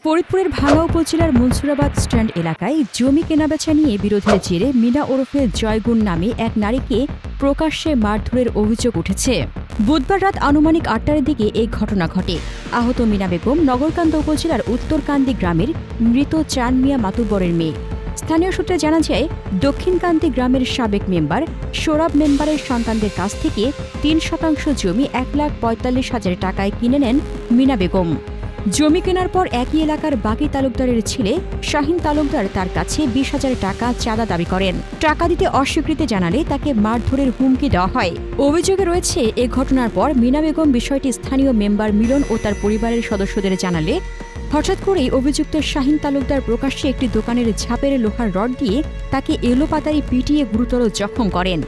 ফরিদপুরের ভাঙ্গা উপজেলার মনসুরাবাদ স্ট্যান্ড এলাকায় জমি কেনাবেচা নিয়ে বিরোধের জেরে মিনা ওরফে জয়গুণ নামে এক নারীকে প্রকাশ্যে মারধরের অভিযোগ উঠেছে। বুধবার রাত আনুমানিক ৮টার দিকে এই ঘটনা ঘটে। আহত মিনা বেগম নগরকান্দা উপজেলার উত্তরকান্দি গ্রামের মৃত চান মিয়া মাতুব্বরের মেয়ে। স্থানীয় সূত্রে জানা যায়, দক্ষিণকান্দি গ্রামের সাবেক মেম্বার সোরাব মেম্বারের সন্তানদের কাছ থেকে ৩% জমি ১,৪৫,০০০ টাকায় কিনে নেন মিনা বেগম। জমি কেনার পর একই এলাকার বাকি তালুকদারের ছেলে শাহিন তালুকদার তার কাছে ২০,০০০ টাকা চাঁদা দাবি করেন। টাকা দিতে অস্বীকৃতি জানালে তাকে মারধরের হুমকি দেওয়া হয়। অভিযোগে রয়েছে, এ ঘটনার পর মিনা বেগম বিষয়টি স্থানীয় মেম্বার মিলন ও তার পরিবারের সদস্যদের জানালে হঠাৎ করেই অভিযুক্ত শাহিন তালুকদার প্রকাশ্যে একটি দোকানের ঝাঁপের লোহার রড দিয়ে তাকে এলোপাতাড়ি পিটিয়ে গুরুতর জখম করেন।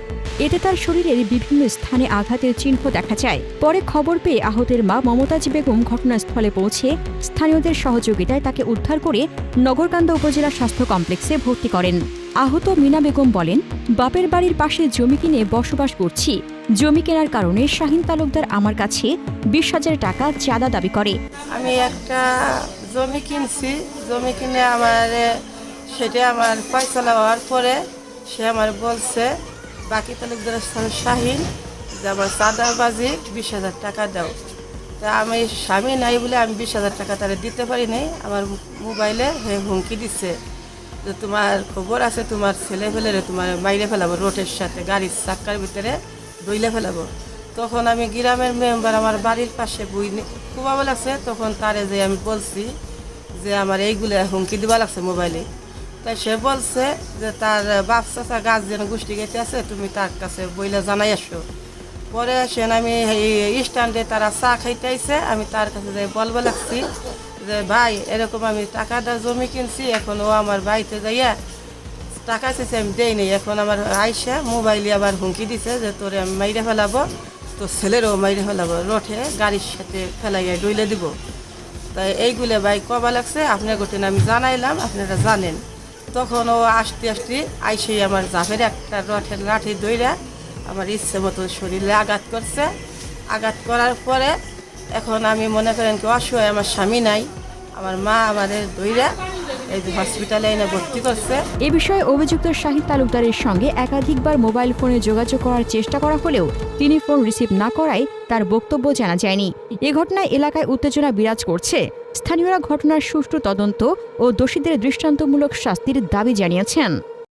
এতে তার শরীরের বিভিন্ন স্থানে আঘাতের চিহ্ন দেখা যায়। পরে খবর পেয়ে আহতের মা মমতাজ বেগম ঘটনাস্থলে পৌঁছে স্থানীয়দের সহযোগিতায় তাকে উদ্ধার করে নগরকান্দা উপজেলা স্বাস্থ্য কমপ্লেক্সে ভর্তি করেন। আহত মিনা বেগম বলেন, বাপের বাড়ির পাশে জমি কিনে বসবাস করছি। জমি কেনার কারণে শাহিন তালুকদার আমার কাছে ২০,০০০ টাকা চাঁদা দাবি করে। আমি একটা জমি কিনছি, জমি কিনে সেটা আমার ফয়সালা হওয়ার পরে সে আমার বলছে বাকি তালুকদারের শাহিন যে আমার চাঁদাবাজি ২০,০০০ টাকা দাও। তা আমি স্বামী নাই বলে আমি ২০,০০০ টাকা তারা দিতে পারি নাই। আমার মোবাইলে হুমকি দিচ্ছে যে তোমার খবর আছে, তোমার ছেলে ফেলে তোমার মাইরে ফেলাবো, রোডের সাথে গাড়ির চাক্কার ভিতরে দইলে ফেলাবো। তখন আমি গ্রামের মেম্বার আমার বাড়ির পাশে বই কুবাবো লাগছে, তখন তারে যে আমি বলছি যে আমার এইগুলো হুমকি দিবা লাগছে মোবাইলে। তাই সে বলছে যে তার বাপ চাচা গাছ যেন গোষ্ঠী গেতে আছে, তুমি তার কাছে বইলে জানাই আসো। পরে সে আমি এই স্ট্যান্ডে তারা চা খাইতে আইছে, আমি তার কাছে যাই বলবো লাগছি যে ভাই এরকম আমি টাকা দিয়ে জমি কিনছি, এখন ও আমার বাড়িতে যাইয়া টাকা চাইছে আমি দেই নেই। এখন আমার আইসা মোবাইলে আবার হুমকি দিছে যে তোরে আমি মাইরে ফেলাবো, তো ছেলেরও মাইরে ফেলাবো, রোঠে গাড়ির সাথে ফেলাইয়া ডইলে দিব। তাই এইগুলো ভাই কবা লাগছে, আপনার গোটেন আমি জানাইলাম, আপনারা জানেন। তখন ও আস্তে আস্তে আইসেই আমার জাফের একটা রথের লাঠি দইরা আমার ইচ্ছে মতো শরীরে আঘাত করছে। আঘাত করার পরে এখন আমি মনে করেন কি অসহায়, আমার স্বামী নাই, আমার মা আমাদের দইরা এই যে হসপিটালে এনে ভর্তি করছে। এ বিষয়ে অভিযুক্ত শাহিন তালুকদারের সঙ্গে একাধিকবার মোবাইল ফোনে যোগাযোগ করার চেষ্টা করা হলেও তিনি ফোন রিসিভ না করায় তার বক্তব্য জানা যায়নি। এ ঘটনায় এলাকায় উত্তেজনা বিরাজ করছে। স্থানীয়রা ঘটনার সুষ্ঠু তদন্ত ও দোষীদের দৃষ্টান্তমূলক শাস্তির দাবি জানিয়েছেন।